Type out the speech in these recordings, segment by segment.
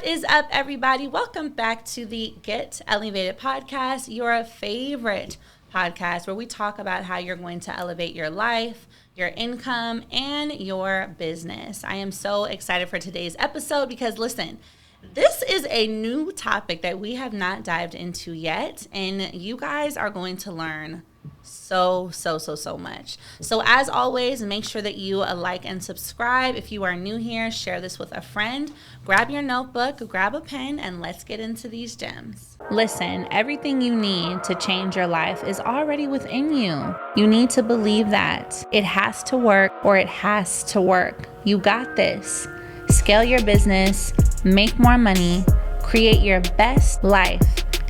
is up, everybody? Welcome back to the Get Ellievated Podcast, your favorite podcast where we talk about how you're going to elevate your life, your income, and your business. I am so excited for today's episode because, listen, this is a new topic that we have not dived into yet, and you guys are going to learn so much. So as always, make sure that you like and subscribe. If you are new here, share this with a friend. Grab your notebook, grab a pen, and let's get into these gems. Listen, everything you need to change your life is already within you. You need to believe that it has to work or it has to work. You got this. Scale your business, make more money, create your best life,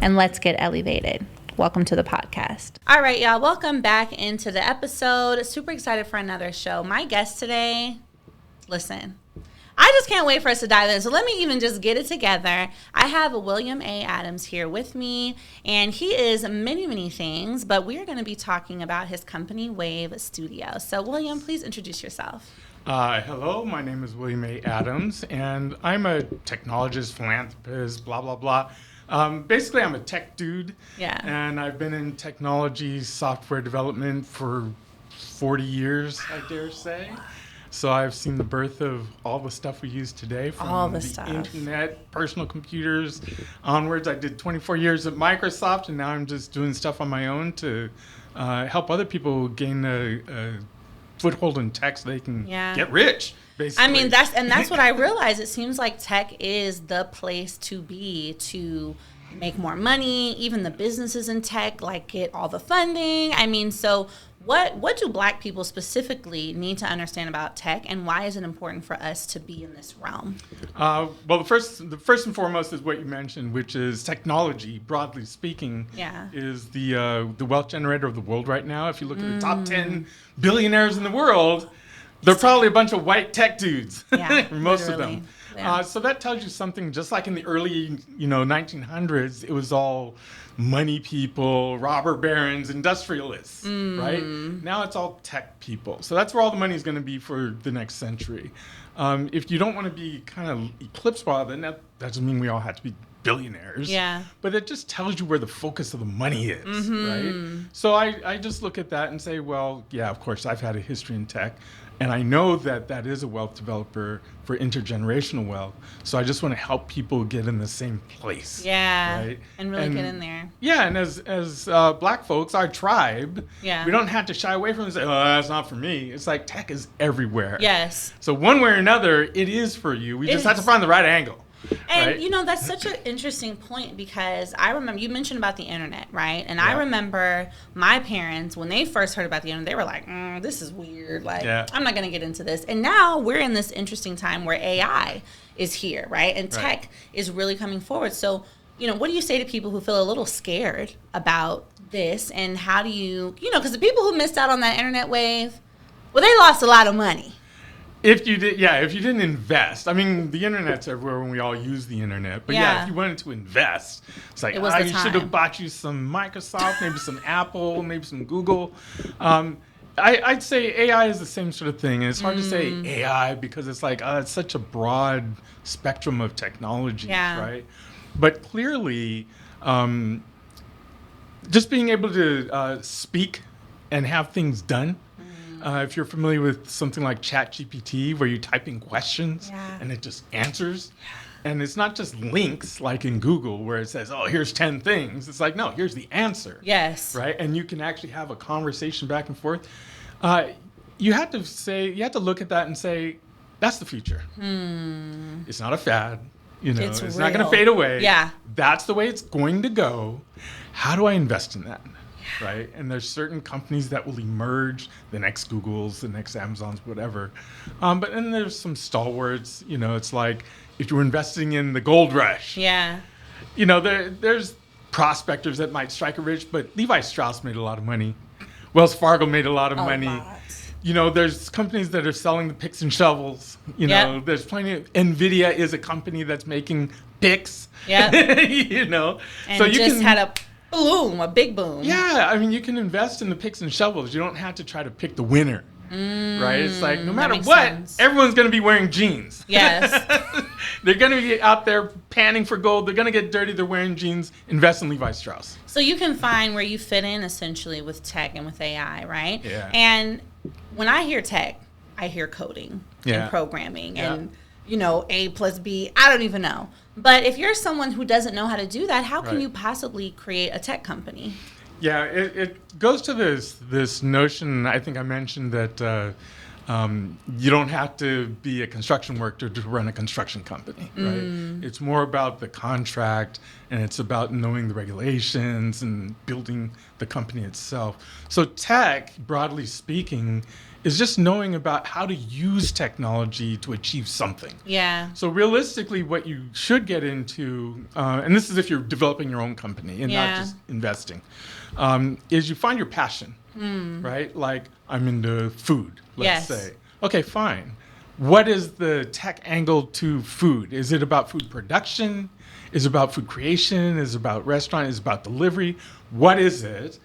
and let's get elevated. Welcome to the podcast. All right, y'all. Welcome back into the episode. Super excited for another show. My guest today, listen, I just can't wait for us to dive in. So let me even just get it together. I have William A. Adams here with me, and he is many things, but we are going to be talking about his company, Wave Studio. So William, please introduce yourself. Hello, my name is William A. Adams, and I'm a technologist, philanthropist, blah, blah, blah. Basically, I'm a tech dude, and I've been in technology software development for 40 years, I dare say. So I've seen the birth of all the stuff we use today, from the internet, personal computers, onwards. I did 24 years at Microsoft, and now I'm just doing stuff on my own to help other people gain a foothold in tech so they can get rich. Basically. I mean, that's what I realized. It seems like tech is the place to be to make more money. Even the businesses in tech get all the funding. I mean, so what do Black people specifically need to understand about tech, and why is it important for us to be in this realm? Well, the first and foremost is what you mentioned, which is technology, broadly speaking, is the wealth generator of the world right now. If you look at the top 10 billionaires in the world, they're probably a bunch of white tech dudes, most of them. Yeah. So that tells you something. Just like in the early, 1900s, it was all money people, robber barons, industrialists, right? Now it's all tech people. So that's where all the money is going to be for the next century. If you don't want to be kind of eclipsed by that, that doesn't mean we all have to be billionaires. Yeah. But it just tells you where the focus of the money is, right? So I just look at that and say, well, yeah, of course, I've had a history in tech. And I know that is a wealth developer for intergenerational wealth. So I just want to help people get in the same place. Yeah. Right? And really get in there. Yeah. And as Black folks, our tribe, we don't have to shy away from it and say, oh, that's not for me. It's like tech is everywhere. Yes. So one way or another, it is for you. We just have to find the right angle. And, that's such an interesting point, because I remember you mentioned about the internet, right? And I remember my parents, when they first heard about the internet, they were like, this is weird. I'm not going to get into this. And now we're in this interesting time where AI is here, right? And tech is really coming forward. So, what do you say to people who feel a little scared about this? And how do you, because the people who missed out on that internet wave, well, they lost a lot of money. If you didn't invest, I mean, the internet's everywhere when we all use the internet. But if you wanted to invest, it's like, you should have bought you some Microsoft, maybe some Apple, maybe some Google. I'd say AI is the same sort of thing. And it's hard to say AI because it's like, it's such a broad spectrum of technologies, right? But clearly, just being able to speak and have things done. If you're familiar with something like ChatGPT, where you type in questions and it just answers. And it's not just links like in Google where it says, oh, here's 10 things. It's like, no, here's the answer. Yes. Right? And you can actually have a conversation back and forth. You have to look at that and say, that's the future. It's not a fad. It's not going to fade away. Yeah. That's the way it's going to go. How do I invest in that? Right? And there's certain companies that will emerge, the next Googles, the next Amazons, whatever. But then there's some stalwarts, it's like if you're investing in the gold rush. Yeah. There's prospectors that might strike it rich, but Levi Strauss made a lot of money. Wells Fargo made a lot of money. There's companies that are selling the picks and shovels. There's plenty of, NVIDIA is a company that's making picks. Yeah. And so you just had a big boom. Yeah, I mean, you can invest in the picks and shovels. You don't have to try to pick the winner. right? It's like no matter what, everyone's going to be wearing jeans. Yes. They're going to be out there panning for gold. They're going to get dirty. They're wearing jeans. Invest in Levi Strauss. So you can find where you fit in essentially with tech and with AI, right? Yeah. And when I hear tech, I hear coding and programming and, A plus B. I don't even know. But if you're someone who doesn't know how to do that, how can you possibly create a tech company? Yeah, it goes to this notion. I think I mentioned that you don't have to be a construction worker to run a construction company, right? It's more about the contract, and it's about knowing the regulations and building the company itself. So tech, broadly speaking, is just knowing about how to use technology to achieve something. Yeah. So realistically, what you should get into, and this is if you're developing your own company and not just investing, is you find your passion, right? Like I'm into food, let's say. Okay, fine. What is the tech angle to food? Is it about food production? Is it about food creation? Is it about restaurant? Is it about delivery? What is it?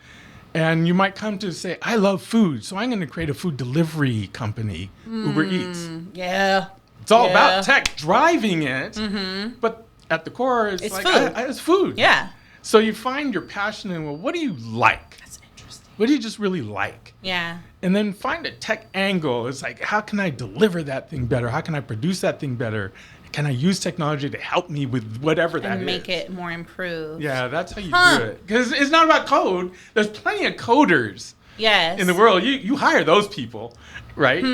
And you might come to say, I love food, so I'm going to create a food delivery company, Uber Eats. Yeah. It's all about tech driving it, but at the core, it's like, food. It's food. Yeah. So you find your passion in, well, what do you like? That's interesting. What do you just really like? Yeah. And then find a tech angle. It's like, how can I deliver that thing better? How can I produce that thing better? Can I use technology to help me with whatever that is? And make it more improved. Yeah, that's how you do it. Because it's not about code. There's plenty of coders in the world. You hire those people, right?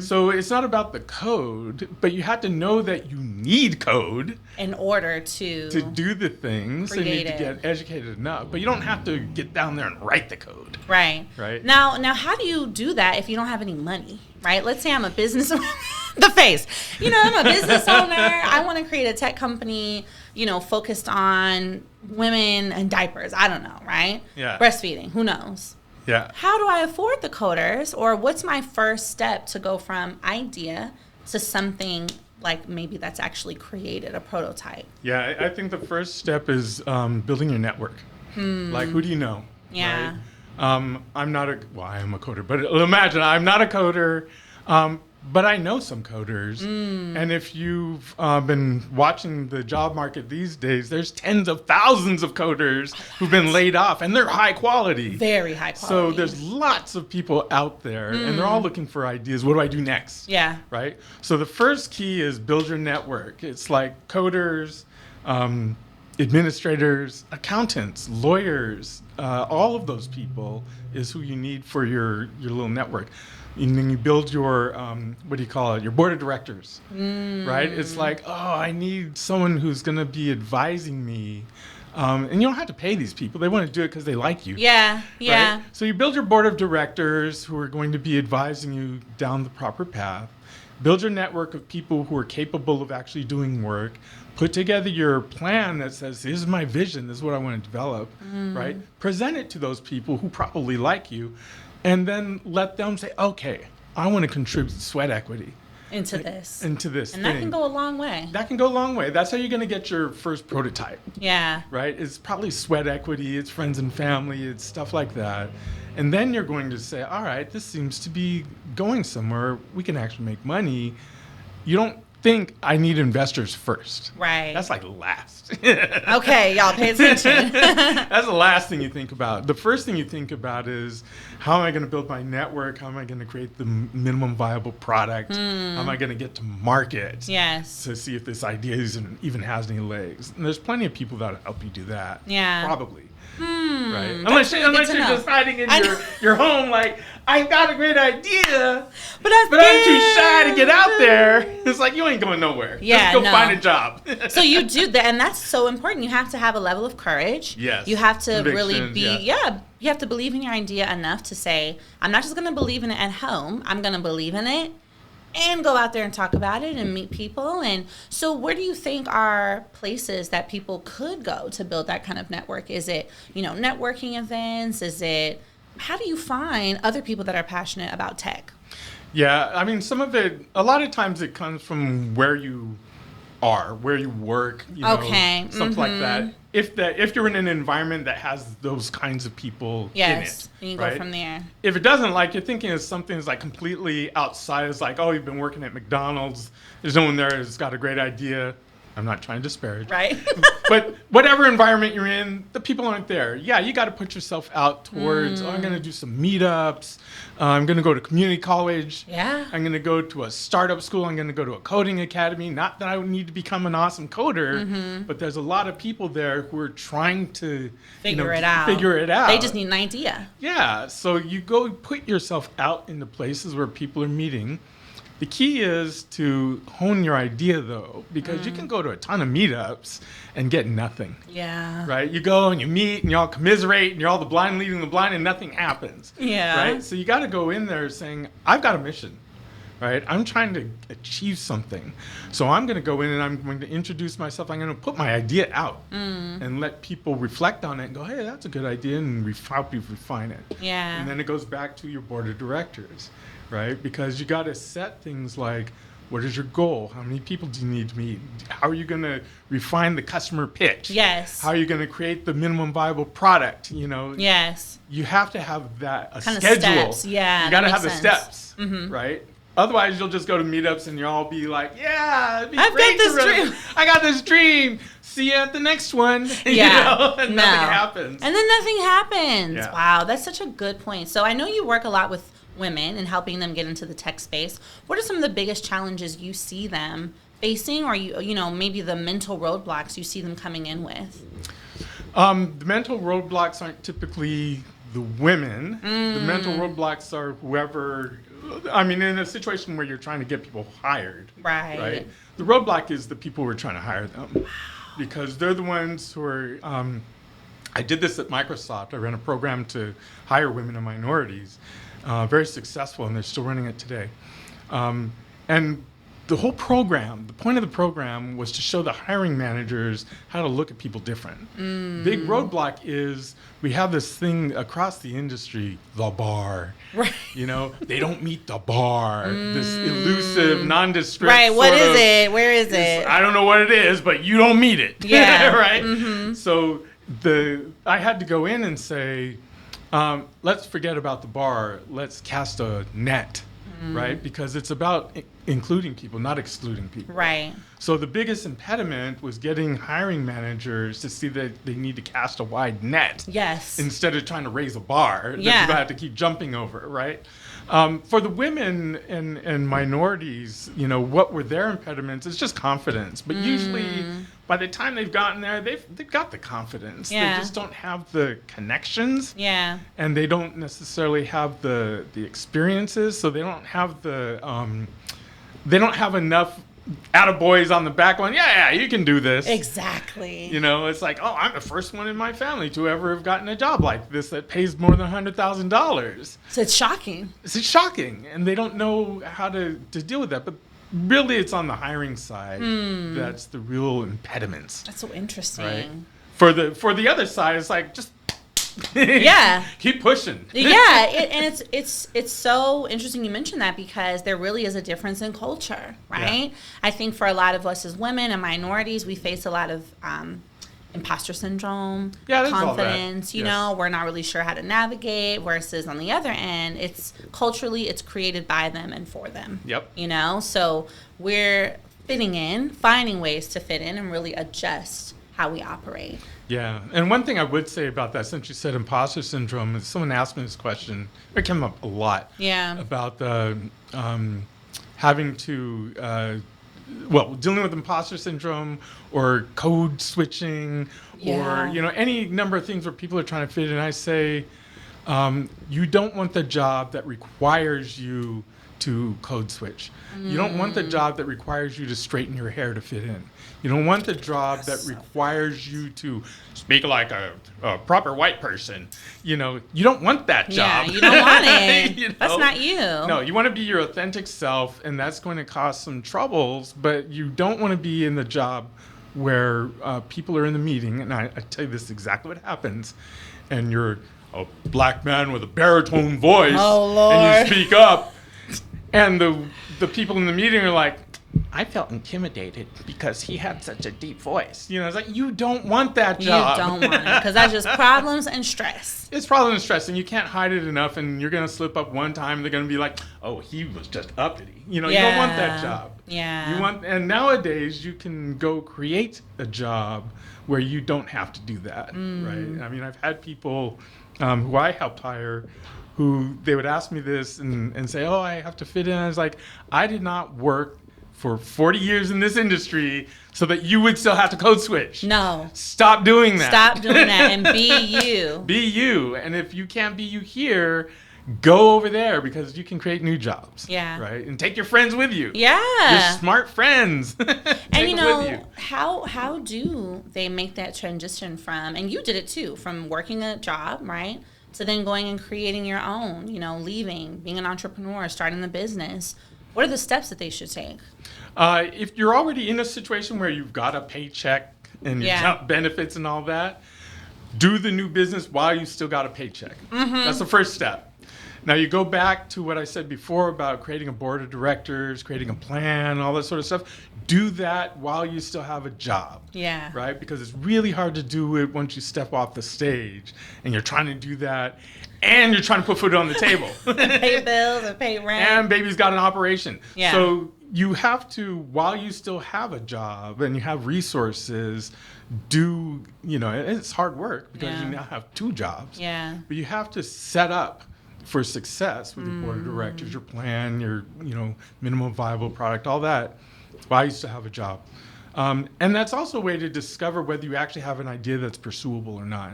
So it's not about the code, but you have to know that you need code in order to do the things. You need to get educated enough. But you don't have to get down there and write the code. Right. Now, how do you do that if you don't have any money? Right? Let's say I'm a business the face. I'm a business owner. I want to create a tech company, focused on women and diapers. I don't know, right? Yeah. Breastfeeding. Who knows? Yeah. How do I afford the coders? Or what's my first step to go from idea to something like maybe that's actually created, a prototype? Yeah, I think the first step is building your network. Like, who do you know? Yeah. Right? I am a coder, but imagine I'm not a coder, but I know some coders. And if you've been watching the job market these days, there's tens of thousands of coders who've been laid off, and they're high quality. Very high quality. So there's lots of people out there, and they're all looking for ideas. What do I do next? Yeah. Right? So the first key is build your network. It's like coders, administrators, accountants, lawyers, all of those people is who you need for your little network. And then you build your, your board of directors, right? It's like, I need someone who's going to be advising me. And you don't have to pay these people. They want to do it because they like you. Yeah, yeah. Right? So you build your board of directors who are going to be advising you down the proper path. Build your network of people who are capable of actually doing work. Put together your plan that says, this is my vision, this is what I want to develop, right? Present it to those people who probably like you, and then let them say, okay, I want to contribute sweat equity. Into this. And thing. That can go a long way. That can go a long way. That's how you're going to get your first prototype. Yeah. Right? It's probably sweat equity, it's friends and family, it's stuff like that. And then you're going to say, all right, this seems to be going somewhere. We can actually make money. You don't think I need investors first. Right. That's like last. Okay, y'all pay attention. That's the last thing you think about. The first thing you think about is, how am I going to build my network? How am I going to create the minimum viable product? How am I going to get to market? Yes. To see if this idea even has any legs. And there's plenty of people that'll help you do that. Yeah. Probably. Right? Unless you're just hiding in your home like, I got a great idea, but I'm too shy to get out there. It's like, you ain't going nowhere. Yeah, Just go find a job. So you do that, and that's so important. You have to have a level of courage. Yes. You have to really be, you have to believe in your idea enough to say, I'm not just going to believe in it at home. I'm going to believe in it and go out there and talk about it and meet people. And so where do you think are places that people could go to build that kind of network? Is it, networking events? Is it, how do you find other people that are passionate about tech? Yeah, I mean, some of it, a lot of times it comes from where you are, where you work, you know, stuff like that. If you're in an environment that has those kinds of people in it, you can right? go from there. If it doesn't, like, you're thinking of something that's like completely outside. It's like, oh, you've been working at McDonald's. There's no one there who's got a great idea. I'm not trying to disparage. Right. But whatever environment you're in, the people aren't there. Yeah, you got to put yourself out towards, I'm going to do some meetups. I'm going to go to community college. Yeah. I'm going to go to a startup school. I'm going to go to a coding academy. Not that I would need to become an awesome coder, but there's a lot of people there who are trying to figure it out. They just need an idea. Yeah. So you go put yourself out into places where people are meeting. The key is to hone your idea, though, because you can go to a ton of meetups and get nothing. Yeah. Right? You go and you meet and you all commiserate and you're all the blind leading the blind and nothing happens. Yeah. Right? So you got to go in there saying, I've got a mission. Right? I'm trying to achieve something. So I'm going to go in and I'm going to introduce myself. I'm going to put my idea out and let people reflect on it and go, hey, that's a good idea, and help you refine it. Yeah. And then it goes back to your board of directors. Right? Because you got to set things like, what is your goal? How many people do you need to meet? How are you going to refine the customer pitch? Yes. How are you going to create the minimum viable product? You know? Yes. You have to have that, a kind schedule. Of steps. Yeah. You got to have sense. the steps, right? Otherwise, you'll just go to meetups and you'll all be like, yeah, it'd be I've great got this dream. I got this dream. See you at the next one. Yeah. You know? And nothing happens. And then nothing happens. Yeah. Wow, that's such a good point. So I know you work a lot with women and helping them get into the tech space. What are some of the biggest challenges you see them facing, or you know, maybe the mental roadblocks you see them coming in with? The mental roadblocks aren't typically the women. The mental roadblocks are whoever, I mean, in a situation where you're trying to get people hired. Right? The roadblock is the people who are trying to hire them. Because they're the ones who are, I did this at Microsoft. I ran a program to hire women and minorities. Very successful, and they're still running it today. And the whole program, the point of the program was to show the hiring managers how to look at people different. Big roadblock is we have this thing across the industry, the bar. Right. You know, they don't meet the bar. This elusive, nondescript. Right. What is it? Where is it? I don't know what it is, but you don't meet it. Yeah. Right. So I had to go in and say, let's forget about the bar. Let's cast a net, right? Because it's about including people, not excluding people. Right. So the biggest impediment was getting hiring managers to see that they need to cast a wide net. Yes. Instead of trying to raise a bar that people have to keep jumping over, right? For the women and minorities, you know, what were their impediments? It's just confidence. But usually, by the time they've gotten there, they've got the confidence. Yeah. They just don't have the connections. Yeah. And they don't necessarily have the experiences. So they don't have they don't have enough attaboys on the back going, yeah, you can do this. Exactly. You know, it's like, oh, I'm the first one in my family to ever have gotten a job like this that pays more than $100,000. So it's shocking. It's shocking, and they don't know how to deal with that. But really, it's on the hiring side that's the real impediments. That's so interesting. Right? For the other side, it's like just keep pushing. Yeah, and it's so interesting you mentioned that, because there really is a difference in culture, right? Yeah. I think for a lot of us as women and minorities, we face a lot of imposter syndrome, confidence, you know, we're not really sure how to navigate, versus on the other end, it's culturally, it's created by them and for them. Yep. You know, so we're fitting in, finding ways to fit in and really adjust how we operate. Yeah, and one thing I would say about that, since you said imposter syndrome, is someone asked me this question. It came up a lot. Yeah. About having to, dealing with imposter syndrome or code switching or, you know, any number of things where people are trying to fit in. I say, you don't want the job that requires you to code switch. You don't want the job that requires you to straighten your hair to fit in. You don't want the job that requires you to speak like a proper white person. You know, you don't want that job. Yeah, you don't want it. You know? That's not you. No, you want to be your authentic self, and that's going to cause some troubles, but you don't want to be in the job where people are in the meeting, and I tell you, this is exactly what happens, and you're a black man with a baritone voice, oh, Lord. and you speak up, and the people in the meeting are like, I felt intimidated because he had such a deep voice. It's like, you don't want that job. You don't want it, because that's just problems and stress. It's problems and stress, and you can't hide it enough, and you're going to slip up one time, and they're going to be like, oh, he was just uppity. You don't want that job. Yeah. And nowadays, you can go create a job where you don't have to do that, right? I mean, I've had people who I helped hire who they would ask me this and say, oh, I have to fit in. I was like, I did not work for 40 years in this industry so that you would still have to code switch. No. Stop doing that. Stop doing that and be you. Be you. And if you can't be you here, go over there, because you can create new jobs. Yeah. Right? And take your friends with you. Yeah. Your smart friends. And how do they make that transition from, and you did it too, from working a job, right, to then going and creating your own, leaving, being an entrepreneur, starting the business? What are the steps that they should take? If you're already in a situation where you've got a paycheck and you've got benefits and all that, do the new business while you still got a paycheck. That's the first step. Now you go back to what I said before about creating a board of directors, creating a plan, all that sort of stuff. Do that while you still have a job. Yeah. Right? Because it's really hard to do it once you step off the stage and you're trying to do that and you're trying to put food on the table. Pay bills and pay rent. And baby's got an operation. Yeah. So you have to, while you still have a job and you have resources, it's hard work because you now have 2 jobs. Yeah. But you have to set up for success with your board of directors, your plan, your minimum viable product, all that, while you still have a job. And that's also a way to discover whether you actually have an idea that's pursuable or not.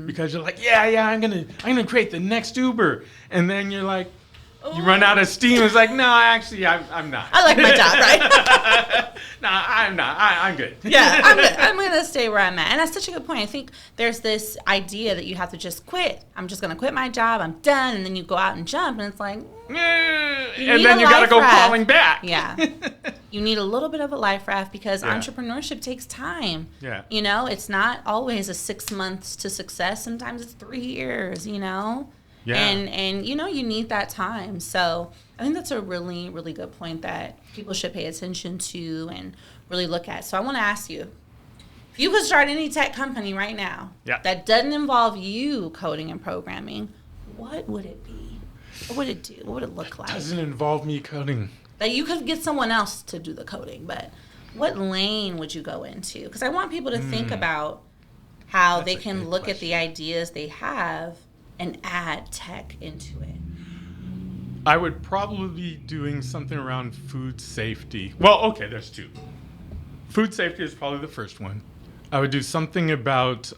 Because you're like, I'm gonna create the next Uber, and then you're like, you run out of steam. It's like, no, actually, I'm not. I like my job, right? No, I'm not. I'm good. Yeah, I'm good. I'm going to stay where I'm at. And that's such a good point. I think there's this idea that you have to just quit. I'm just going to quit my job. I'm done. And then you go out and jump, and it's like, and then you got to go crawling back. Yeah. You need a little bit of a life raft because entrepreneurship takes time. Yeah. It's not always a 6 months to success. Sometimes it's 3 years, Yeah. And you need that time. So I think that's a really, really good point that people should pay attention to and really look at. So I want to ask you, if you could start any tech company right now that doesn't involve you coding and programming, what would it be? What would it do? What would it look like? Doesn't involve me coding. That you could get someone else to do the coding, but what lane would you go into? Because I want people to think about how they can look at the ideas they have and add tech into it. I would probably be doing something around food safety. Well, okay, there's 2. Food safety is probably the first one. I would do something about,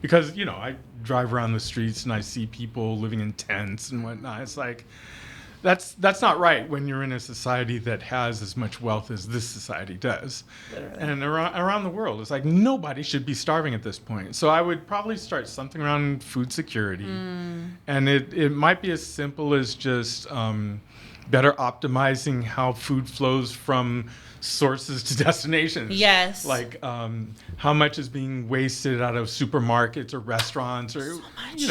because, I drive around the streets and I see people living in tents and whatnot. It's like, that's not right when you're in a society that has as much wealth as this society does. Literally. And around the world, it's like nobody should be starving at this point. So I would probably start something around food security. And it might be as simple as just better optimizing how food flows from sources to destinations. Yes. Like how much is being wasted out of supermarkets or restaurants or, so much.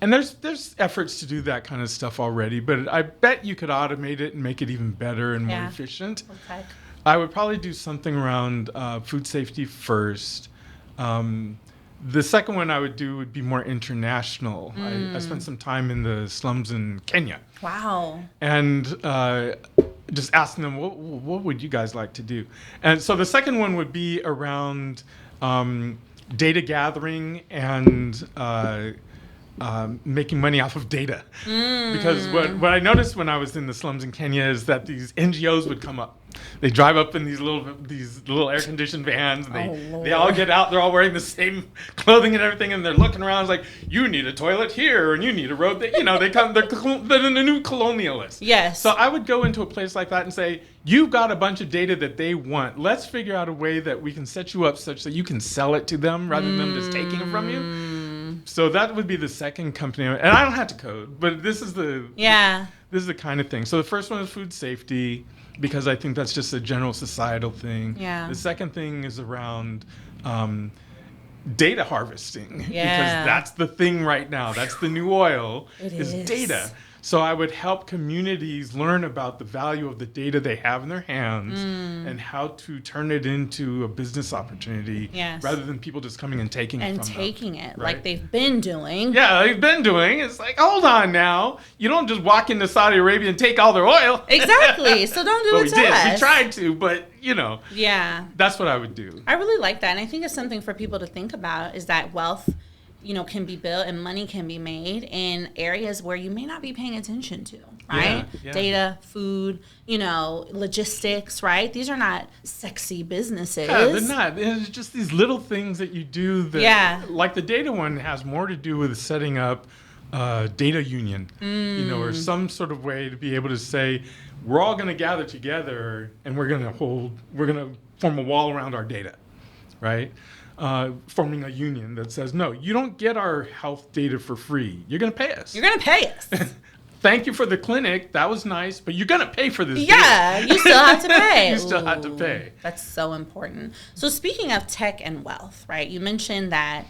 And there's efforts to do that kind of stuff already, but I bet you could automate it and make it even better and more efficient. Okay. I would probably do something around food safety first. The second one I would do would be more international. I spent some time in the slums in Kenya. Wow. And just asking them, what would you guys like to do? And so the second one would be around data gathering and making money off of data. Because what I noticed when I was in the slums in Kenya is that these NGOs would come up. They drive up in these little air-conditioned vans, and they all get out. They're all wearing the same clothing and everything, and they're looking around. It's like, you need a toilet here, and you need a road there. They're the new colonialists. Yes. So I would go into a place like that and say, you've got a bunch of data that they want. Let's figure out a way that we can set you up such that you can sell it to them rather than them just taking it from you. So that would be the second company. And I don't have to code, but this is the kind of thing. So the first one is food safety, because I think that's just a general societal thing. Yeah. The second thing is around data harvesting, because that's the thing right now. That's the new oil, is data. So I would help communities learn about the value of the data they have in their hands and how to turn it into a business opportunity rather than people just coming and taking it from them, right? Like they've been doing. Yeah, they've been doing. It's like, hold on now. You don't just walk into Saudi Arabia and take all their oil. Exactly. So don't do it to us. We tried to, but, Yeah. That's what I would do. I really like that. And I think it's something for people to think about is that wealth can be built and money can be made in areas where you may not be paying attention to, right? Yeah. Data, food, logistics, right? These are not sexy businesses. Yeah, they're not. It's just these little things that you do that, like the data one has more to do with setting up data union, or some sort of way to be able to say, we're all going to gather together and we're going to form a wall around our data, right? Forming a union that says, no, you don't get our health data for free. You're going to pay us. You're going to pay us. Thank you for the clinic. That was nice, but you're going to pay for this data. Yeah, you still have to pay. You still have to pay. That's so important. So speaking of tech and wealth, right, you mentioned that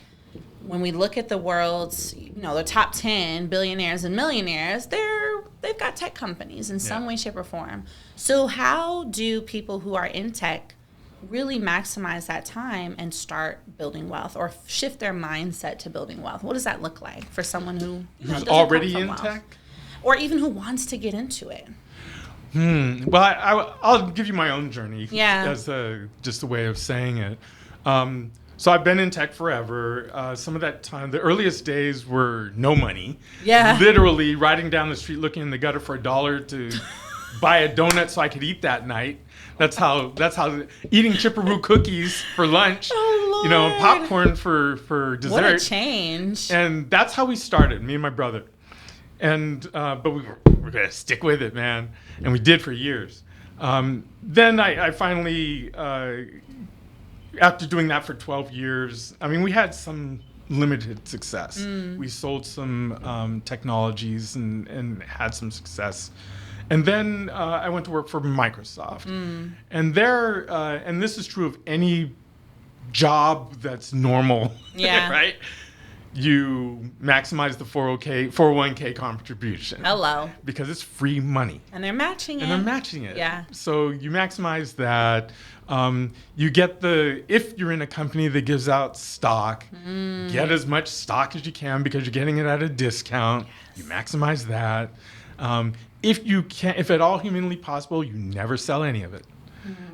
when we look at the world's, the top 10 billionaires and millionaires, they've got tech companies in some way, shape, or form. So how do people who are in tech really maximize that time and start building wealth or shift their mindset to building wealth? What does that look like for someone who's already in tech? Or even who wants to get into it? Well, I'll give you my own journey as just a way of saying it. So I've been in tech forever. Some of that time, the earliest days were no money. Yeah. Literally riding down the street looking in the gutter for $1 to buy a donut so I could eat that night. That's how eating chipperoo cookies for lunch, popcorn for dessert. What a change. And that's how we started, me and my brother. And but we're going to stick with it, man. And we did for years. Then I finally, after doing that for 12 years, we had some limited success. We sold some technologies and had some success. And then I went to work for Microsoft. And there, and this is true of any job that's normal, right? You maximize the 401k contribution. Hello. Because it's free money. And they're matching it. Yeah. So you maximize that. You get if you're in a company that gives out stock, get as much stock as you can because you're getting it at a discount. Yes. You maximize that. If at all humanly possible, you never sell any of it,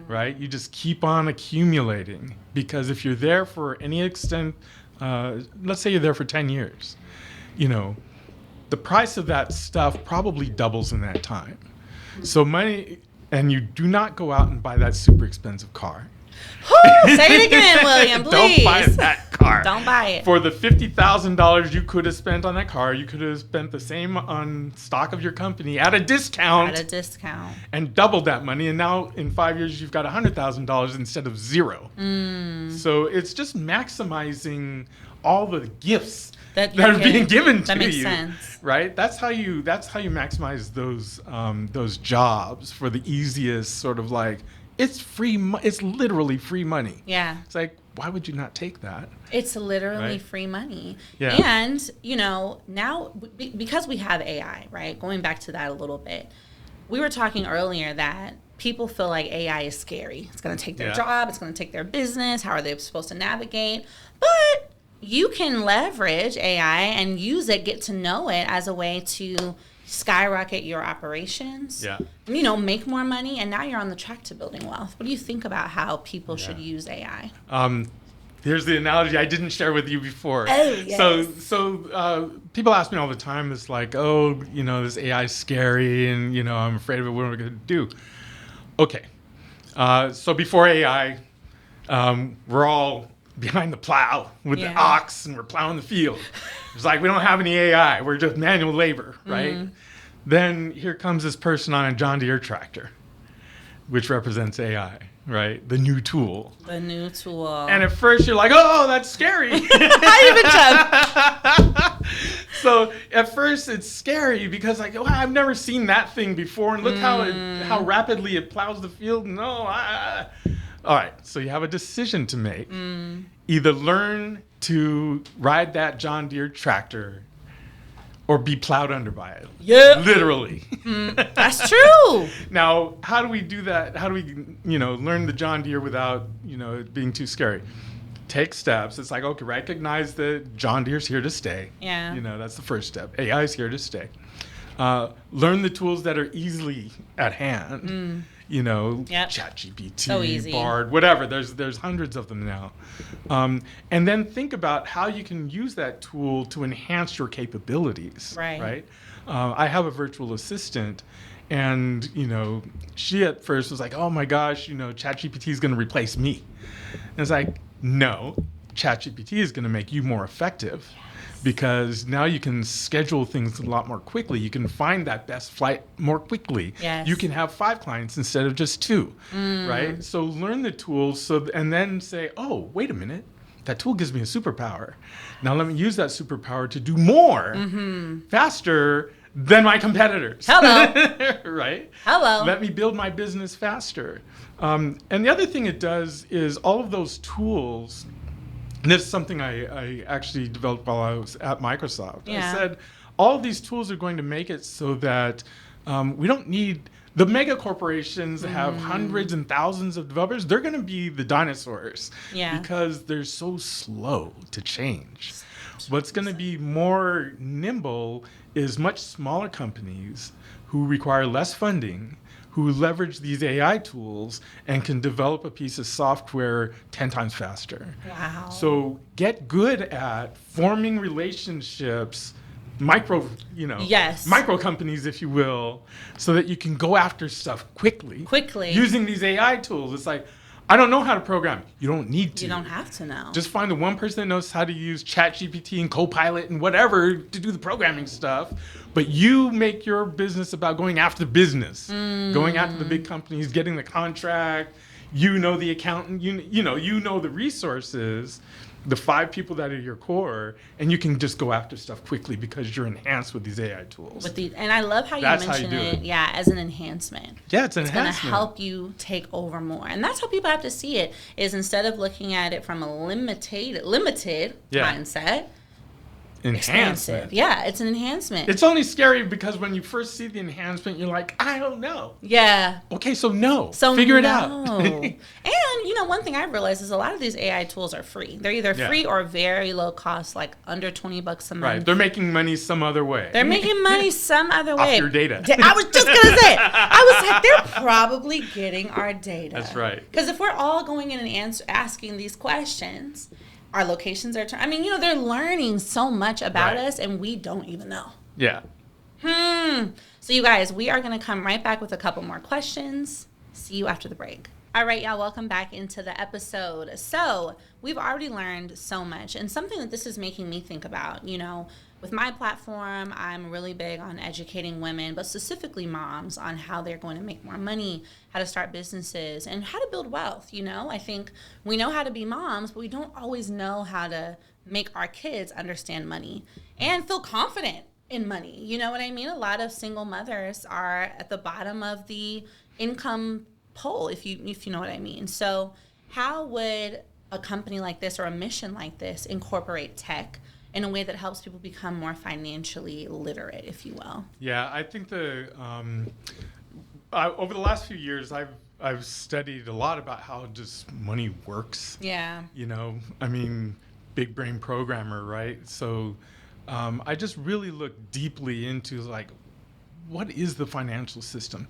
right? You just keep on accumulating because if you're there for any extent, let's say you're there for 10 years, the price of that stuff probably doubles in that time. So money, and you do not go out and buy that super expensive car. Say it again, William, please. Don't buy that car. Don't buy it. For the $50,000 you could have spent on that car, you could have spent the same on stock of your company at a discount. And doubled that money. And now in 5 years, you've got $100,000 instead of zero. So it's just maximizing all the gifts that are being given to you. That makes sense. Right? That's how you maximize those jobs for the easiest sort of like, it's free. It's literally free money. Yeah. It's like, why would you not take that? It's literally free money. Yeah. And, now because we have AI, right? Going back to that a little bit, we were talking earlier that people feel like AI is scary. It's going to take their job. It's going to take their business. How are they supposed to navigate? But you can leverage AI and use it, get to know it as a way to skyrocket your operations, make more money, and now you're on the track to building wealth. What do you think about how people should use AI? Here's the analogy I didn't share with you before. Oh, yes. So people ask me all the time, it's like, this AI is scary and, I'm afraid of it. What am I going to do? Okay. So before AI, we're all behind the plow with the ox and we're plowing the field. It's like we don't have any AI. We're just manual labor, right? Then here comes this person on a John Deere tractor, which represents AI, right? The new tool. And at first you're like, oh, that's scary. I even jumped. So at first it's scary because like, oh, I've never seen that thing before. And look how rapidly it plows the field. No, all right, so you have a decision to make. Either learn to ride that John Deere tractor or be plowed under by it. Yeah. Literally. That's true. Now, how do we do that? How do we, learn the John Deere without, it being too scary? Take steps. It's like, okay, recognize that John Deere's here to stay. Yeah. That's the first step. AI is here to stay. Learn the tools that are easily at hand. ChatGPT, so easy. Bard, whatever. There's hundreds of them now. And then think about how you can use that tool to enhance your capabilities. Right? I have a virtual assistant, and she at first was like, "Oh my gosh, ChatGPT is going to replace me." And it's like, no, ChatGPT is going to make you more effective. Because now you can schedule things a lot more quickly. You can find that best flight more quickly. Yes. You can have 5 clients instead of just 2, right? So learn the tools, and then say, oh, wait a minute. That tool gives me a superpower. Now let me use that superpower to do more faster than my competitors. Hello. Right? Hello. Let me build my business faster. And the other thing it does is all of those tools. And this is something I actually developed while I was at Microsoft. Yeah. I said, all of these tools are going to make it so that we don't need the mega corporations that have hundreds and thousands of developers. They're going to be the dinosaurs because they're so slow to change. What's going to be more nimble is much smaller companies who require less funding, who leverage these AI tools and can develop a piece of software 10 times faster. Wow. So get good at forming relationships, micro companies, if you will, so that you can go after stuff quickly. Using these AI tools. It's like, I don't know how to program. You don't need to. You don't have to know. Just find the one person that knows how to use ChatGPT and Copilot and whatever to do the programming stuff. But you make your business about going after the business, going after the big companies, getting the contract. You know the accountant. You know the resources, the 5 people that are your core, and you can just go after stuff quickly because you're enhanced with these AI tools. And I love how you mention it. Yeah, as an enhancement. Yeah, it's an enhancement. It's going to help you take over more, and that's how people have to see it. Is instead of looking at it from a limited mindset. Expansive. Yeah, it's an enhancement. It's only scary because when you first see the enhancement, you're like, I don't know. Yeah. Okay, so figure it out. And one thing I realized is a lot of these AI tools are free. They're either free or very low cost, like under $20 a month. Right. They're making money some other way. Off your data. I was just gonna say. I was like, they're probably getting our data. That's right. Because if we're all going in and asking these questions. Our locations are they're learning so much about us, and we don't even know. Yeah. So you guys, we are going to come right back with a couple more questions. See you after the break. All right, y'all, welcome back into the episode. So we've already learned so much, and something that this is making me think about, with my platform, I'm really big on educating women, but specifically moms, on how they're going to make more money, how to start businesses, and how to build wealth. I think we know how to be moms, but we don't always know how to make our kids understand money and feel confident in money. You know what I mean? A lot of single mothers are at the bottom of the income pole, if you know what I mean. So how would a company like this or a mission like this incorporate tech in a way that helps people become more financially literate, if you will? Yeah, I think over the last few years, I've studied a lot about how just money works. Yeah. Big brain programmer, right? So I just really looked deeply into what is the financial system?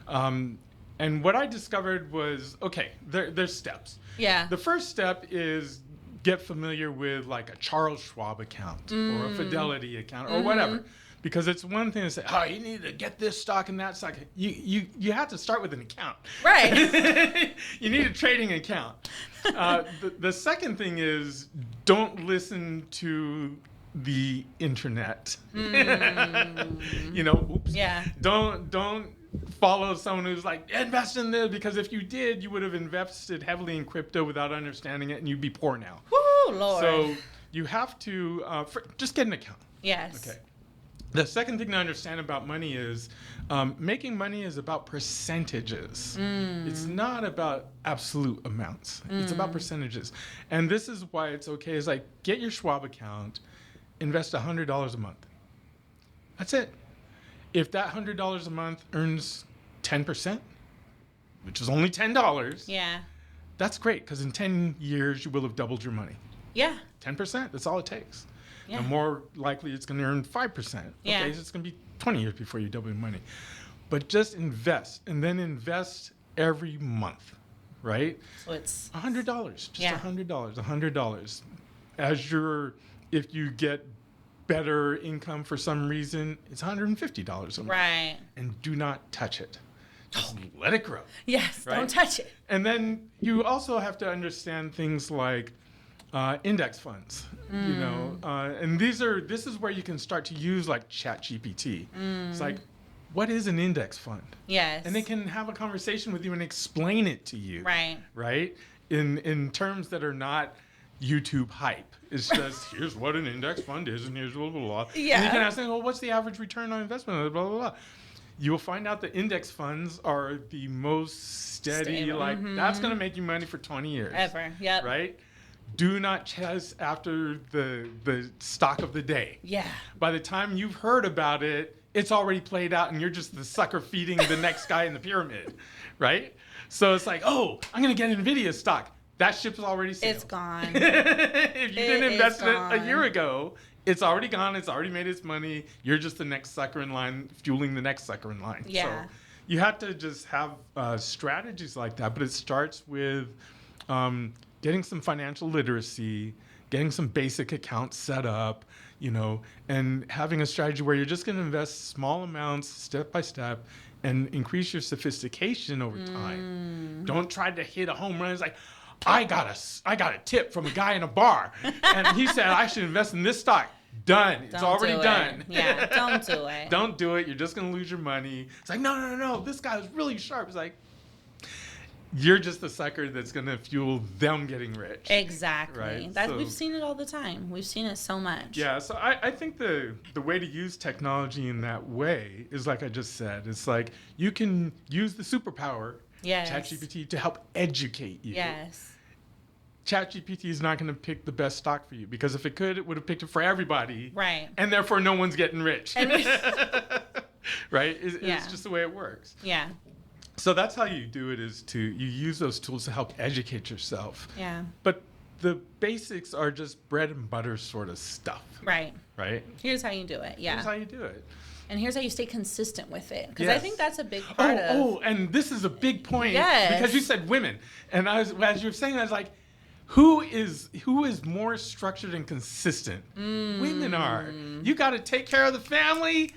And what I discovered was, there's steps. Yeah. The first step is get familiar with a Charles Schwab account or a Fidelity account or whatever. Because it's one thing to say, you need to get this stock and that stock. You have to start with an account. Right. You need a trading account. The second thing is don't listen to the internet. Oops. Yeah. Don't follow someone who's invest in this, because if you did, you would have invested heavily in crypto without understanding it, and you'd be poor now. Woo, Lord. So you have to just get an account. Yes. Okay. The second thing to understand about money is making money is about percentages. It's not about absolute amounts. It's about percentages. And this is why it's okay. Is get your Schwab account, invest $100 a month. That's it. If that $100 a month earns 10%, which is only $10, yeah, that's great, because in 10 years, you will have doubled your money. Yeah. 10%, that's all it takes. Yeah. And more likely it's going to earn 5%. Yeah. Okay, so it's going to be 20 years before you double your money. But just invest, and then invest every month, right? So it's $100, just $100. If you get better income for some reason, it's $150 a month. Right. And do not touch it. Just let it grow. Yes, right? Don't touch it. And then you also have to understand things like index funds, you know, and this is where you can start to use like ChatGPT. It's like, what is an index fund? Yes. And they can have a conversation with you and explain it to you. Right. Right? In terms that are not YouTube hype. It's just, here's what an index fund is, and here's blah, blah, blah. Yeah. And you can ask them, well, what's the average return on investment? Blah, blah, blah. You will find out that index funds are the most steady, Stable. that's going to make you money for 20 years. Ever. Yep. Right? Do not chase after the stock of the day. Yeah. By the time you've heard about it, it's already played out, and you're just the sucker feeding the next guy in the pyramid, right? So it's like, oh, I'm going to get NVIDIA stock. That ship's already sailed. It's gone. If you didn't invest in it a year ago, it's already gone. It's already made its money. You're just the next sucker in line, fueling the next sucker in line. Yeah. So you have to just have strategies like that. But it starts with getting some financial literacy, getting some basic accounts set up, you know, and having a strategy where you're just going to invest small amounts step by step and increase your sophistication over time. Don't try to hit a home run. It's like, I got a tip from a guy in a bar, and he said I should invest in this stock. Done. It's already done. Yeah, don't do it. Don't do it. You're just going to lose your money. It's like, no. This guy is really sharp. It's like, you're just the sucker that's going to fuel them getting rich. Exactly. Right? We've seen it all the time. We've seen it so much. Yeah, so I think the way to use technology in that way is like I just said. It's like you can use the superpower, ChatGPT, to help educate you. Yes. ChatGPT is not going to pick the best stock for you, because if it could, it would have picked it for everybody. Right. And therefore, no one's getting rich. Right? It's Yeah. just the way it works. Yeah. So that's how you do it, is you use those tools to help educate yourself. Yeah. But the basics are just bread and butter sort of stuff. Right. Right? Here's how you do it. Yeah. Here's how you do it. And here's how you stay consistent with it. Because Yes. I think that's a big part of... Oh, and this is a big point. Yes. Because you said women. And as you were saying, I was like, who is more structured and consistent? Women are. You got to take care of the family.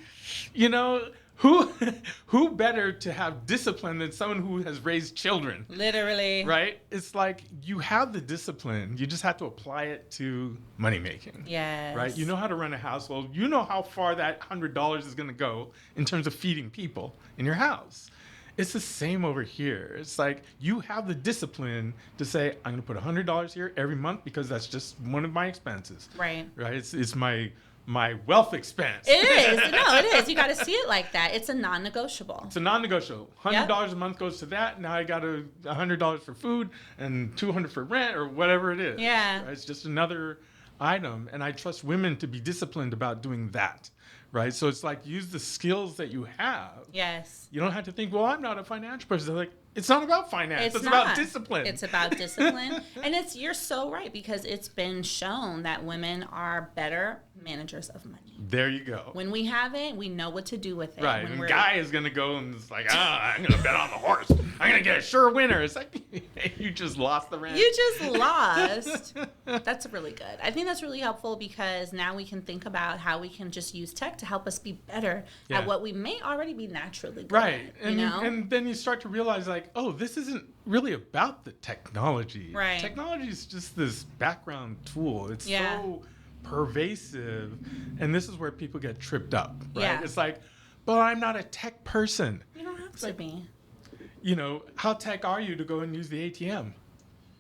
You know, who better to have discipline than someone who has raised children? Literally. Right? It's like you have the discipline. You just have to apply it to money making. Yes. Right? You know how to run a household. You know how far that $100 is going to go in terms of feeding people in your house. It's the same over here. It's like you have the discipline to say, I'm going to put $100 here every month because that's just one of my expenses. Right. Right? It's my wealth expense. It is. No, it is. You got to see it like that. It's a non-negotiable. It's a non-negotiable. $100 a month goes to that. Now I got $100 for food and $200 for rent or whatever it is. Yeah. Right? It's just another item. And I trust women to be disciplined about doing that. Right? So it's like, use the skills that you have. Yes. You don't have to think, well, I'm not a financial person. They're like, it's not about finance. It's not about discipline. It's about discipline. And you're so right, because it's been shown that women are better managers of money. There you go. When we have it, we know what to do with it. Right. And the guy is going to go and it's like, I'm going to bet on the horse. I'm going to get a sure winner. It's like, you just lost the race. You just lost. That's really good. I think that's really helpful, because now we can think about how we can just use tech to help us be better at what we may already be naturally good at, And then you start to realize, like, oh, this isn't really about the technology. Right. Technology is just this background tool. It's so pervasive. And this is where people get tripped up, right? Yeah. It's like, but I'm not a tech person. You don't have to be. You know, how tech are you to go and use the ATM?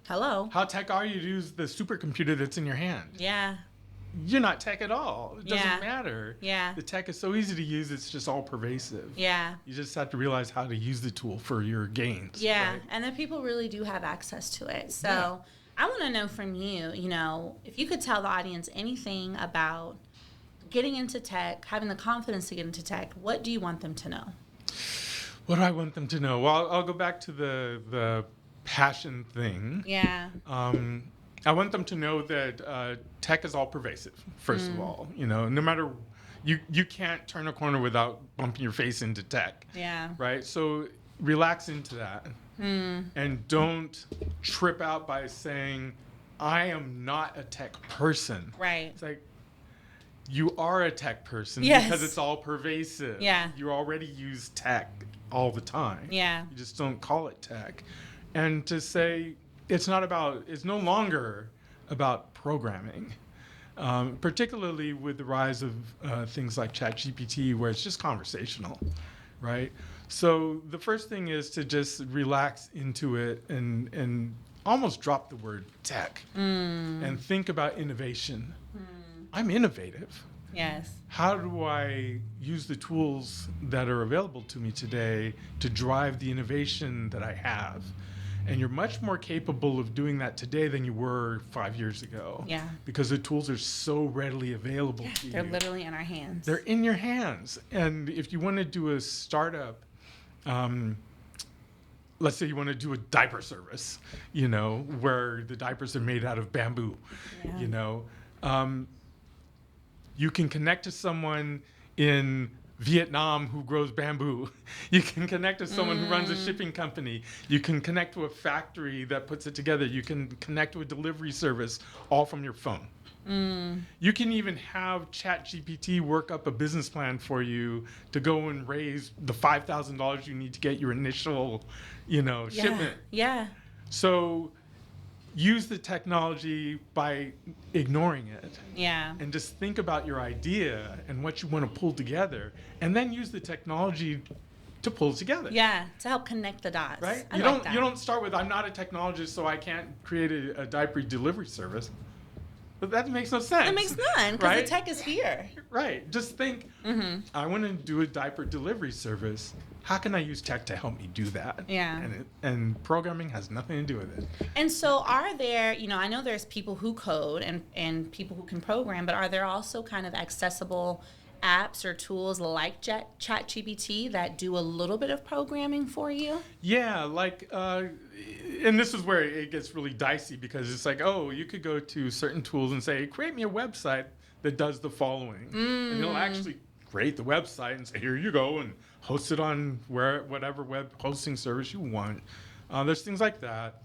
Hello. How tech are you to use the supercomputer that's in your hand? Yeah. You're not tech at all. It doesn't matter. Yeah. The tech is so easy to use. It's just all pervasive. Yeah. You just have to realize how to use the tool for your gains. Yeah. Right? And then people really do have access to it. So I want to know from you, if you could tell the audience anything about getting into tech, having the confidence to get into tech, what do you want them to know? What do I want them to know? Well, I'll go back to the passion thing. Yeah. I want them to know that tech is all pervasive, first of all. No matter, you can't turn a corner without bumping your face into tech. Yeah. Right? So relax into that. And don't trip out by saying, I am not a tech person. Right. It's like, you are a tech person because it's all pervasive. Yeah. You already use tech all the time. Yeah. You just don't call it tech. And to say it's no longer about programming, particularly with the rise of things like ChatGPT, where it's just conversational, right? So the first thing is to just relax into it and almost drop the word tech and think about innovation. I'm innovative. Yes. How do I use the tools that are available to me today to drive the innovation that I have? And you're much more capable of doing that today than you were 5 years ago. Yeah. Because the tools are so readily available to you. They're literally in our hands. They're in your hands. And if you want to do a startup, let's say you want to do a diaper service, where the diapers are made out of bamboo, you can connect to someone in Vietnam who grows bamboo. You can connect to someone who runs a shipping company. You can connect to a factory that puts it together. You can connect to a delivery service, all from your phone. You can even have ChatGPT work up a business plan for you to go and raise the $5,000 you need to get your initial, shipment. Yeah. So use the technology by ignoring it. Yeah. And just think about your idea and what you want to pull together, and then use the technology to pull it together. Yeah, to help connect the dots. Right? You don't start with, I'm not a technologist, so I can't create a diaper delivery service. But that makes no sense. It makes none, because the tech is here. Right. Just think, I want to do a diaper delivery service. How can I use tech to help me do that? Yeah. And programming has nothing to do with it. And so are there, I know there's people who code and people who can program, but are there also kind of accessible apps or tools like ChatGPT that do a little bit of programming for you? Yeah, and this is where it gets really dicey, because it's like, you could go to certain tools and say, create me a website that does the following. And it'll actually create the website and say, here you go, and host it on whatever web hosting service you want. There's things like that.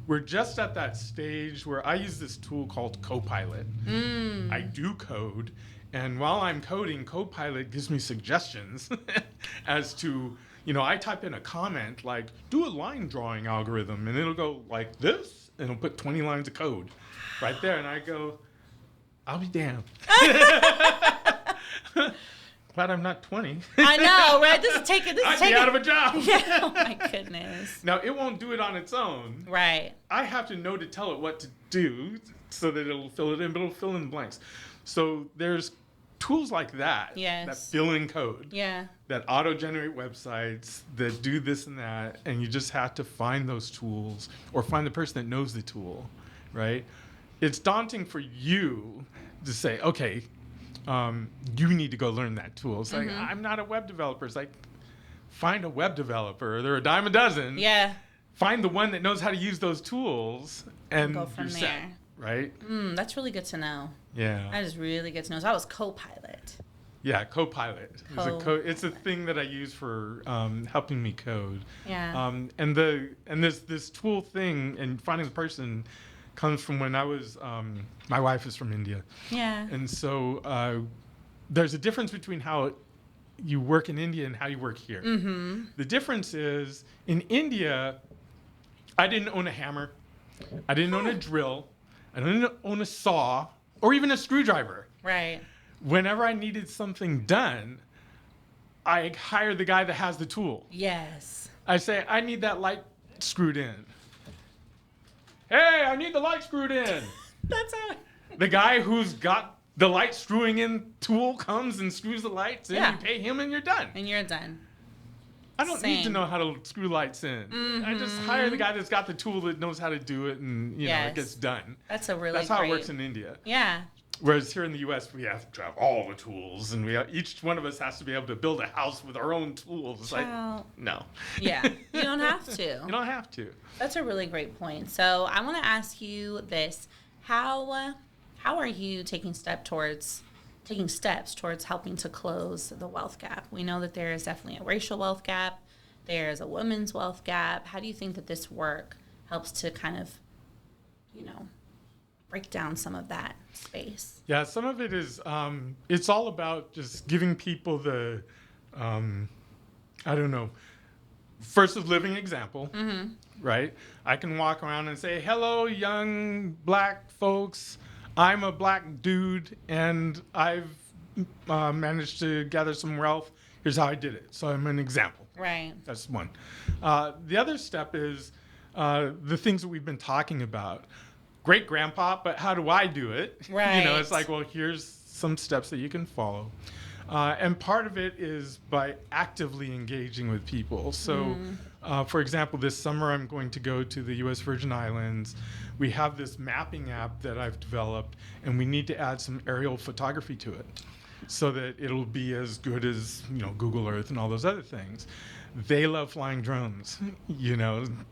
We're just at that stage where I use this tool called Copilot. I do code, and while I'm coding, Copilot gives me suggestions as to, I type in a comment like, do a line drawing algorithm, and it'll go like this, and it'll put 20 lines of code right there, and I go, I'll be damned. Glad I'm not 20. I know, right? I'd be out of a job. Yeah. Oh my goodness. Now, it won't do it on its own. Right. I have to know to tell it what to do so that it'll fill it in, but it'll fill in the blanks. So there's tools like that that fill in code, that auto-generate websites, that do this and that, and you just have to find those tools or find the person that knows the tool, right? It's daunting for you to say, okay, you need to go learn that tool. It's like, I'm not a web developer. It's like, find a web developer. They're a dime a dozen. Yeah. Find the one that knows how to use those tools and go from you're there. set, right? That's really good to know. Yeah. That is really good to know. So that was Copilot. Yeah, Copilot. It's a thing that I use for helping me code. Yeah. And this tool thing and finding the person comes from when I was, my wife is from India. Yeah. And so there's a difference between how you work in India and how you work here. The difference is, in India, I didn't own a hammer. I didn't own a drill. I didn't own a saw or even a screwdriver. Right. Whenever I needed something done, I hire the guy that has the tool. Yes. I say, I need that light screwed in. Hey, I need the light screwed in. That's how. The guy who's got the light screwing in tool comes and screws the lights in. You pay him and you're done. And you're done. I don't need to know how to screw lights in. I just hire the guy that's got the tool that knows how to do it, and it gets done. That's how it works in India. Yeah. Whereas here in the U.S., we have to have all the tools, and each one of us has to be able to build a house with our own tools. It's like, no. Yeah, you don't have to. You don't have to. That's a really great point. So I want to ask you this: How are you taking steps towards helping to close the wealth gap? We know that there is definitely a racial wealth gap. There's a women's wealth gap. How do you think that this work helps to kind of, break down some of that space? Yeah, some of it is, it's all about just giving people the, first of living example, right? I can walk around and say, hello, young black folks. I'm a black dude, and I've managed to gather some wealth. Here's how I did it. So I'm an example. Right. That's one. The other step is the things that we've been talking about. Great grandpa, but how do I do it? Right. It's like, well, here's some steps that you can follow. And part of it is by actively engaging with people. So, for example, this summer I'm going to go to the U.S. Virgin Islands. We have this mapping app that I've developed, and we need to add some aerial photography to it so that it'll be as good as, Google Earth and all those other things. They love flying drones,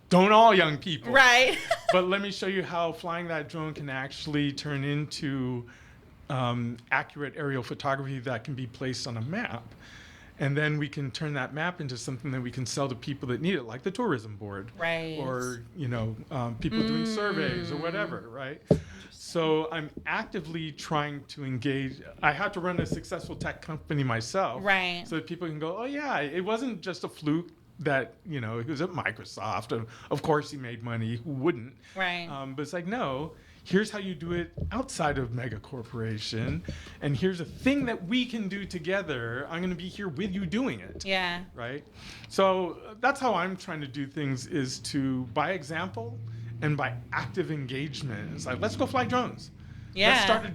don't all young people. Right. But let me show you how flying that drone can actually turn into accurate aerial photography that can be placed on a map. And then we can turn that map into something that we can sell to people that need it, like the tourism board. Right. Or, people doing surveys or whatever, right? So I'm actively trying to engage. I had to run a successful tech company myself. Right. So that people can go, oh, yeah, it wasn't just a fluke that, he was at Microsoft. And of course he made money. Who wouldn't? Right. But it's like, no, here's how you do it outside of mega corporation. And here's a thing that we can do together. I'm going to be here with you doing it. Yeah. Right. So that's how I'm trying to do things, is to, by example and by active engagement. It's like, let's go fly drones. Yeah. Let's start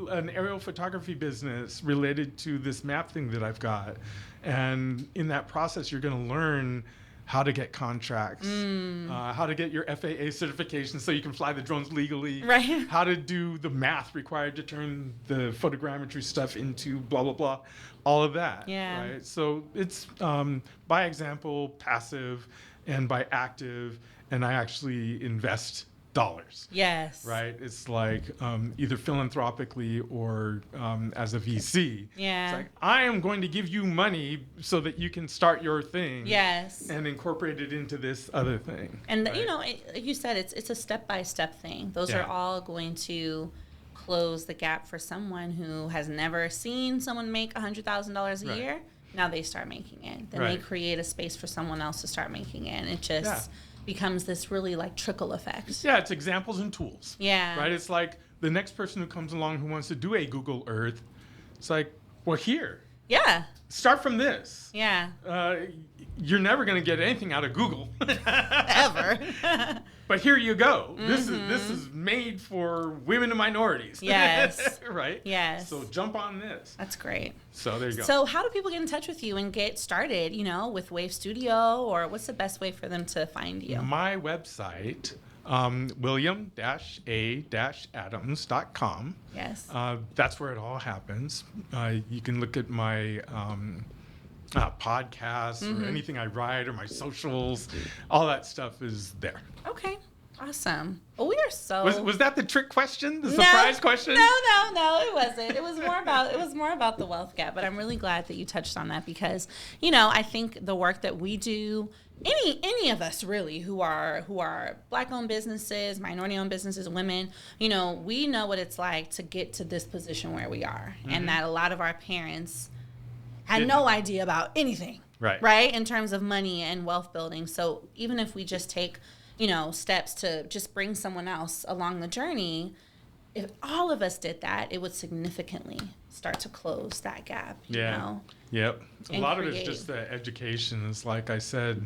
an aerial photography business related to this map thing that I've got. And in that process, you're going to learn how to get contracts, how to get your FAA certification so you can fly the drones legally, right? How to do the math required to turn the photogrammetry stuff into blah, blah, blah, all of that. Yeah. Right? So it's by example, passive, and by active, and I actually invest dollars. Yes. Right? It's like either philanthropically or as a VC. Yeah. It's like, I am going to give you money so that you can start your thing. Yes. And incorporate it into this other thing. And, right? Like you said, it's a step-by-step thing. Those are all going to close the gap for someone who has never seen someone make $100,000 a year. Now they start making it. Then they create a space for someone else to start making it. And it just becomes this really like trickle effect. Yeah, it's examples and tools. Yeah. Right? It's like the next person who comes along who wants to do a Google Earth, it's like, well, here. Yeah. Start from this. Yeah. You're never going to get anything out of Google. Ever. But here you go. This is made for women and minorities. Yes. Right? Yes. So jump on this. That's great. So there you go. So how do people get in touch with you and get started, with Wave Studio, or what's the best way for them to find you? My website, william-a-adams.com. Yes. That's where it all happens. You can look at my podcasts or anything I write or my socials. All that stuff is there. Okay. Awesome. Well, we are so. Was that the trick question? The surprise question? No, it wasn't. It was more about the wealth gap. But I'm really glad that you touched on that because, I think the work that we do, any of us really who are Black-owned businesses, minority-owned businesses, women, we know what it's like to get to this position where we are, and that a lot of our parents had no idea about anything, right? In terms of money and wealth building. So even if we just take, steps to just bring someone else along the journey, if all of us did that, it would significantly start to close that gap. Yep. A lot of it's just the education. It's like I said,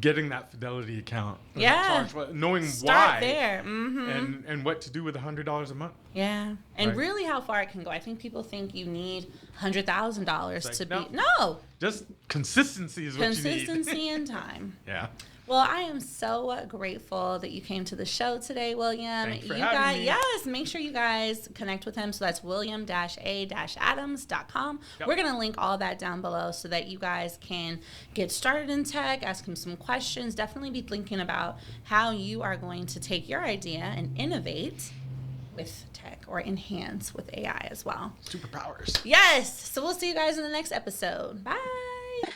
getting that Fidelity account. Knowing Start why. there. And what to do with $100 a month. Yeah. And really how far it can go. I think people think you need $100,000 to be. No. Just consistency is what you need. Consistency and time. Yeah. Well, I am so grateful that you came to the show today, William. Thanks for having me. Yes, make sure you guys connect with him. So that's william-a-adams.com. Yep. We're going to link all that down below so that you guys can get started in tech, ask him some questions. Definitely be thinking about how you are going to take your idea and innovate with tech or enhance with AI as well. Superpowers. Yes. So we'll see you guys in the next episode. Bye.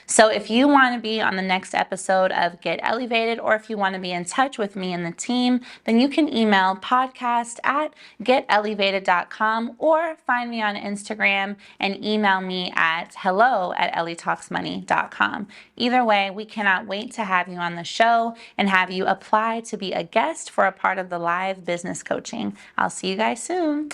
So if you want to be on the next episode of Get Ellievated, or if you want to be in touch with me and the team, then you can email podcast@getellevated.com or find me on Instagram and email me at hello@ellietalksmoney.com. Either way, we cannot wait to have you on the show and have you apply to be a guest for a part of the live business coaching. I'll see you guys soon.